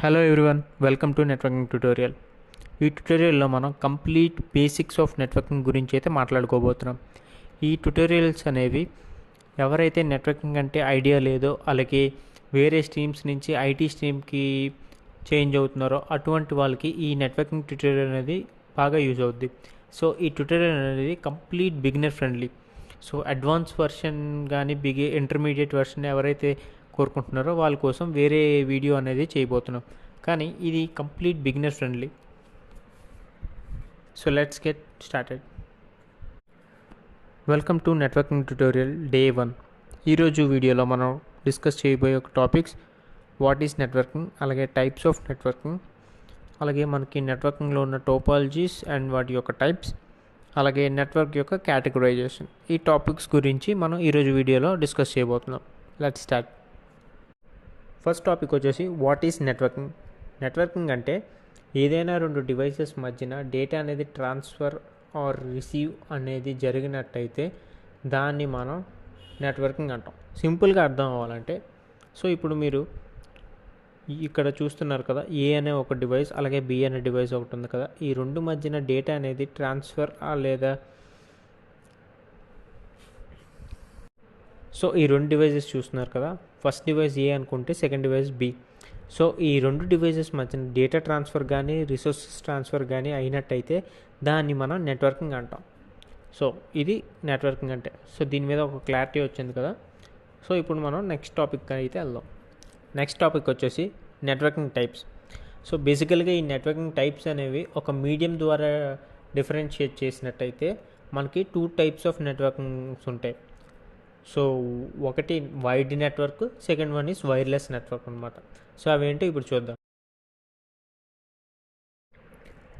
Hello everyone, welcome to networking tutorial. ఈ ట్యుటోరియల్లో మనం కంప్లీట్ బేసిక్స్ ఆఫ్ నెట్వర్కింగ్ గురించి అయితే మాట్లాడుకోబోతున్నాం. ఈ ట్యుటోరియల్స్ అనేవి ఎవరైతే నెట్వర్కింగ్ అంటే ఐడియా లేదో, అలాగే వేరే స్ట్రీమ్స్ నుంచి ఐటీ స్ట్రీమ్కి చేంజ్ అవుతున్నారో అటువంటి వాళ్ళకి ఈ నెట్వర్కింగ్ ట్యుటోరియల్ అనేది బాగా యూజ్ అవుద్ది. సో ఈ ట్యుటోరియల్ అనేది complete beginner friendly. So advance version కానీ ఇంటర్మీడియట్ వర్షన్ ఎవరైతే కోరుకుంటున్నారో వాళ్ళ కోసం వేరే వీడియో అనేది చేయబోతున్నాం, కానీ ఇది complete beginner friendly. So let's get started. Welcome to networking tutorial day 1. ఈరోజు వీడియోలో మనం డిస్కస్ చేయబోయే ఒక టాపిక్స్ వాట్ ఈస్ నెట్వర్కింగ్, అలాగే టైప్స్ ఆఫ్ నెట్వర్కింగ్, అలాగే మనకి నెట్వర్కింగ్లో ఉన్న టోపాలజీస్ అండ్ వాటి యొక్క టైప్స్, అలాగే నెట్వర్క్ యొక్క కేటగరైజేషన్. ఈ టాపిక్స్ గురించి మనం ఈరోజు వీడియోలో డిస్కస్ చేయబోతున్నాం. Let's start. ఫస్ట్ టాపిక్ వచ్చేసి వాట్ ఈస్ నెట్వర్కింగ్. నెట్వర్కింగ్ అంటే ఏదైనా రెండు డివైసెస్ మధ్యన డేటా అనేది ట్రాన్స్ఫర్ ఆర్ రిసీవ్ అనేది జరిగినట్టయితే దాన్ని మనం నెట్వర్కింగ్ అంటాం. సింపుల్గా అర్థం అవ్వాలంటే, సో ఇప్పుడు మీరు ఇక్కడ చూస్తున్నారు కదా, ఏ అనే ఒక డివైస్ అలాగే బి అనే డివైస్ ఒకటి ఉంది కదా, ఈ రెండు మధ్యన డేటా అనేది ట్రాన్స్ఫర్ లేదా సో ఈ రెండు డివైజెస్ చూస్తున్నారు కదా, ఫస్ట్ డివైస్ ఏ అనుకుంటే సెకండ్ డివైస్ బి. సో ఈ రెండు డివైజెస్ మధ్యన డేటా ట్రాన్స్ఫర్ కానీ రిసోర్సెస్ ట్రాన్స్ఫర్ కానీ అయినట్టయితే దాన్ని మనం నెట్వర్కింగ్ అంటాం. సో ఇది నెట్వర్కింగ్ అంటే. సో దీని మీద ఒక క్లారిటీ వచ్చింది కదా. సో ఇప్పుడు మనం నెక్స్ట్ టాపిక్ అయితే వెళ్దాం. నెక్స్ట్ టాపిక్ వచ్చేసి నెట్వర్కింగ్ టైప్స్. సో బేసికల్గా ఈ నెట్వర్కింగ్ టైప్స్ అనేవి ఒక మీడియం ద్వారా డిఫరెన్షియేట్ చేసినట్టయితే మనకి 2 టైప్స్ ఆఫ్ నెట్వర్కింగ్స్ ఉంటాయి. సో ఒకటి wide network, second one is wireless network అనమాట. సో అవేంటో ఇప్పుడు చూద్దాం.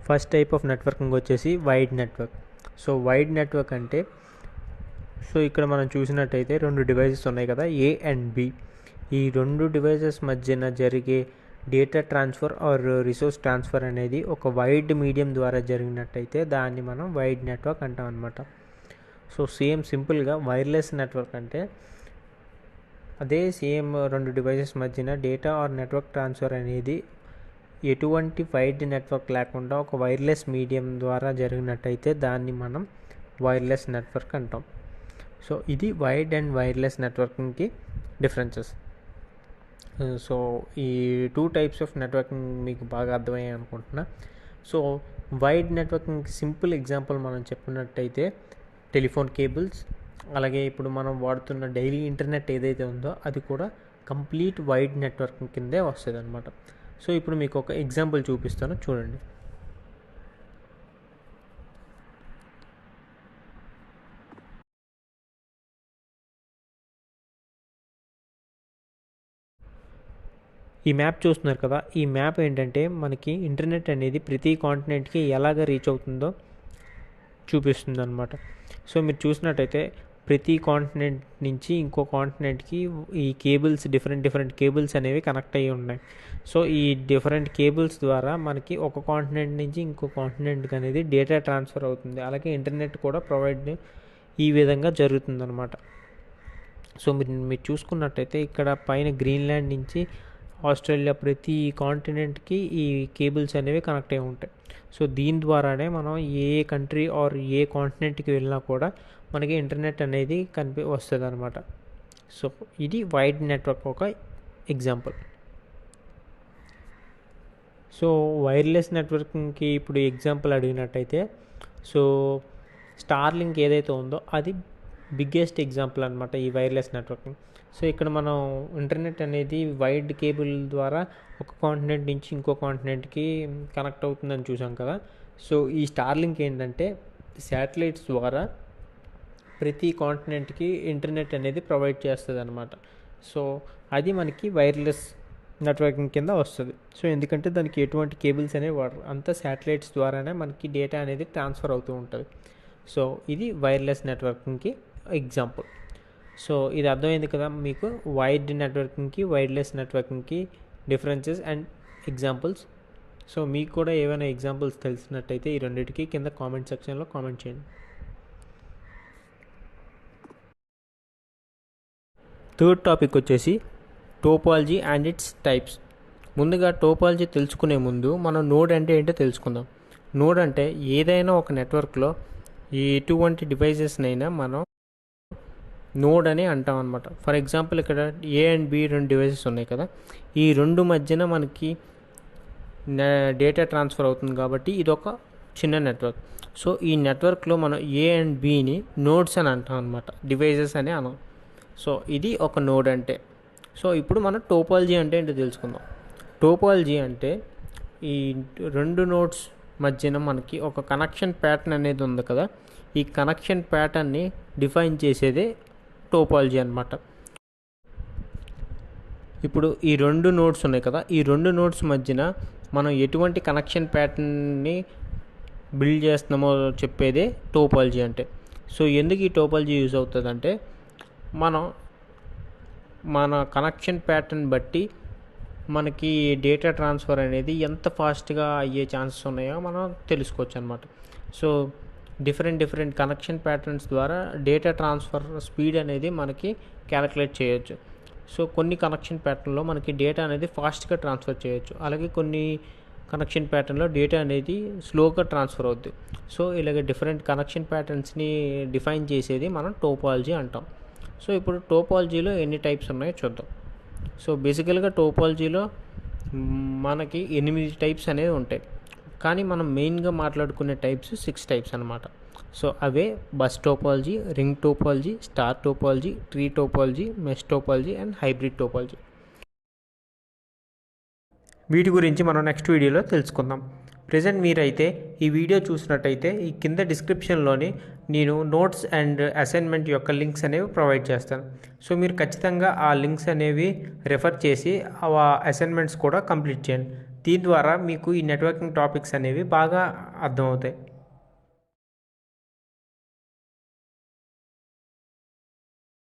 ఫస్ట్ టైప్ ఆఫ్ నెట్వర్కింగ్ వచ్చేసి wide network. So wide network అంటే, సో ఇక్కడ మనం చూసినట్టయితే రెండు డివైసెస్ ఉన్నాయి కదా, ఏ అండ్ బి. ఈ రెండు డివైసెస్ మధ్యన జరిగే data transfer are resource transfer అనేది ఒక వైడ్ మీడియం ద్వారా జరిగినట్టయితే దాన్ని మనం వైడ్ నెట్వర్క్ అంటాం అనమాట. సో సేమ్ సింపుల్గా వైర్లెస్ నెట్వర్క్ అంటే అదే సేమ్ రెండు డివైసెస్ మధ్యన డేటా ఆర్ నెట్వర్క్ ట్రాన్స్ఫర్ అనేది ఎటువంటి వైడ్ నెట్వర్క్ లేకుండా ఒక వైర్లెస్ మీడియం ద్వారా జరిగినట్టయితే దాన్ని మనం వైర్లెస్ నెట్వర్క్ అంటాం. సో ఇది వైడ్ అండ్ వైర్లెస్ నెట్వర్కింగ్కి డిఫరెన్సెస్. సో ఈ 2 టైప్స్ ఆఫ్ నెట్వర్కింగ్ మీకు బాగా అర్థమయ్యాయి అనుకుంటున్నా. So wired networking simple example మనం చెప్పినట్టయితే టెలిఫోన్ కేబుల్స్, అలాగే ఇప్పుడు మనం వాడుతున్న డైలీ ఇంటర్నెట్ ఏదైతే ఉందో అది కూడా కంప్లీట్ వైడ్ నెట్వర్కింగ్ కిందే వస్తుంది అనమాట. సో ఇప్పుడు మీకు ఒక ఎగ్జాంపుల్ చూపిస్తాను, చూడండి. ఈ మ్యాప్ చూస్తున్నారు కదా, ఈ మ్యాప్ ఏంటంటే మనకి ఇంటర్నెట్ అనేది ప్రతి కాంటినెంట్కి ఎలాగ రీచ్ అవుతుందో చూపిస్తుంది అనమాట. సో మీరు చూసినట్టయితే ప్రతి కాంటినెంట్ నుంచి ఇంకో కాంటినెంట్కి ఈ కేబుల్స్ డిఫరెంట్ కేబుల్స్ అనేవి కనెక్ట్ అయ్యి ఉన్నాయి. సో ఈ డిఫరెంట్ కేబుల్స్ ద్వారా మనకి ఒక కాంటినెంట్ నుంచి ఇంకో కాంటినెంట్కి అనేది డేటా ట్రాన్స్ఫర్ అవుతుంది. అలాగే ఇంటర్నెట్ కూడా ప్రొవైడ్ ఈ విధంగా జరుగుతుందన్నమాట. సో మీరు చూసుకున్నట్టయితే ఇక్కడ పైన గ్రీన్లాండ్ నుంచి ఆస్ట్రేలియా ప్రతి కాంటినెంట్కి ఈ కేబుల్స్ అనేవి కనెక్ట్ అయి ఉంటాయి. సో దీని ద్వారానే మనం ఏ కంట్రీ ఆర్ ఏ కాంటినెంట్కి వెళ్ళినా కూడా మనకి ఇంటర్నెట్ అనేది వస్తుంది అనమాట. సో ఇది వైడ్ నెట్వర్క్ ఒక ఎగ్జాంపుల్. సో వైర్లెస్ నెట్వర్కింగ్కి ఇప్పుడు ఎగ్జాంపుల్ అడిగినట్టయితే, సో స్టార్లింక్ ఏదైతే ఉందో అది బిగ్గెస్ట్ ఎగ్జాంపుల్ అనమాట ఈ వైర్లెస్ నెట్వర్కింగ్. సో ఇక్కడ మనం ఇంటర్నెట్ అనేది వైడ్ కేబుల్ ద్వారా ఒక కాంటినెంట్ నుంచి ఇంకో కాంటినెంట్కి కనెక్ట్ అవుతుందని చూసాం కదా. సో ఈ స్టార్లింక్ ఏంటంటే శాటిలైట్స్ ద్వారా ప్రతి కాంటినెంట్కి ఇంటర్నెట్ అనేది ప్రొవైడ్ చేస్తుంది అనమాట. సో అది మనకి వైర్లెస్ నెట్వర్కింగ్ కింద వస్తుంది. సో ఎందుకంటే దానికి ఎటువంటి కేబుల్స్ అనేవి వాడరు, అంతా శాటిలైట్స్ ద్వారానే మనకి డేటా అనేది ట్రాన్స్ఫర్ అవుతూ ఉంటుంది. సో ఇది వైర్లెస్ నెట్వర్కింగ్కి ఎగ్జాంపుల్. సో ఇది అర్థమైంది కదా మీకు, వైడ్ నెట్వర్కింగ్కి వైర్లెస్ నెట్వర్కింగ్కి డిఫరెన్సెస్ అండ్ ఎగ్జాంపుల్స్. సో మీకు కూడా ఏమైనా ఎగ్జాంపుల్స్ తెలిసినట్టయితే ఈ రెండింటికి కింద కామెంట్ సెక్షన్లో కామెంట్ చేయండి. థర్డ్ టాపిక్ వచ్చేసి టోపాలజీ అండ్ ఇట్స్ టైప్స్. ముందుగా టోపాలజీ తెలుసుకునే ముందు మనం నోడ్ అంటే ఏంటో తెలుసుకుందాం. నోడ్ అంటే ఏదైనా ఒక నెట్వర్క్లో ఎటువంటి డివైజెస్నైనా మనం నోడ్ అని అంటాం అనమాట. ఫర్ ఎగ్జాంపుల్ ఇక్కడ ఏ అండ్ బి 2 డివైసెస్ ఉన్నాయి కదా, ఈ 2 మధ్యన మనకి డేటా ట్రాన్స్ఫర్ అవుతుంది కాబట్టి ఇది ఒక చిన్న నెట్వర్క్. సో ఈ నెట్వర్క్లో మనం ఏ అండ్ బిని నోడ్స్ అని అంటాం అనమాట, డివైజెస్ అని అనం. సో ఇది ఒక నోడ్ అంటే. సో ఇప్పుడు మనం టోపాలజీ అంటే ఏంటో తెలుసుకుందాం. టోపాలజీ అంటే ఈ 2 నోడ్స్ మధ్యన మనకి ఒక కనెక్షన్ ప్యాటర్న్ అనేది ఉంది కదా, ఈ కనెక్షన్ ప్యాటర్న్ని డిఫైన్ చేసేదే టోపాలజీ అనమాట. ఇప్పుడు ఈ 2 నోడ్స్ ఉన్నాయి కదా, ఈ 2 నోడ్స్ మధ్యన మనం ఎటువంటి కనెక్షన్ ప్యాటర్న్ని బిల్డ్ చేస్తున్నామో చెప్పేదే టోపాలజీ అంటే. సో ఎందుకు ఈ టోపాలజీ యూజ్ అవుతుందంటే మన కనెక్షన్ ప్యాటర్న్ బట్టి మనకి డేటా ట్రాన్స్ఫర్ అనేది ఎంత ఫాస్ట్గా అయ్యే ఛాన్సెస్ ఉన్నాయో మనం తెలుసుకోవచ్చు అనమాట. సో డిఫరెంట్ కనెక్షన్ ప్యాటర్న్స్ ద్వారా డేటా ట్రాన్స్ఫర్ స్పీడ్ అనేది మనకి క్యాలిక్యులేట్ చేయొచ్చు. సో కొన్ని కనెక్షన్ ప్యాటర్న్లో మనకి డేటా అనేది ఫాస్ట్గా ట్రాన్స్ఫర్ చేయొచ్చు, అలాగే కొన్ని కనెక్షన్ ప్యాటర్న్లో డేటా అనేది స్లోగా ట్రాన్స్ఫర్ అవుద్ది. సో ఇలాగ డిఫరెంట్ కనెక్షన్ ప్యాటర్న్స్ని డిఫైన్ చేసేది మనం టోపాలజీ అంటాం. సో ఇప్పుడు టోపాలజీలో ఎన్ని టైప్స్ ఉన్నాయో చూద్దాం. సో బేసికల్గా టోపాలజీలో మనకి 8 టైప్స్ అనేవి ఉంటాయి, కానీ మనం మెయిన్గా మాట్లాడుకునే టైప్స్ 6 టైప్స్ అనమాట. So away bus topology, ring topology, star topology, tree topology, mesh topology and hybrid topology. వీటి గురించి మనం నెక్స్ట్ వీడియోలో తెలుసుకుందాం. ప్రజెంట్ మీరైతే ఈ వీడియో చూసినట్టయితే ఈ కింద డిస్క్రిప్షన్లోని నేను నోట్స్ అండ్ అసైన్మెంట్ యొక్క లింక్స్ అనేవి ప్రొవైడ్ చేస్తాను. సో మీరు ఖచ్చితంగా ఆ లింక్స్ అనేవి రెఫర్ చేసి ఆ అసైన్మెంట్స్ కూడా కంప్లీట్ చేయండి. దీని ద్వారా మీకు ఈ నెట్వర్కింగ్ టాపిక్స్ అనేవి బాగా అర్థమవుతాయి.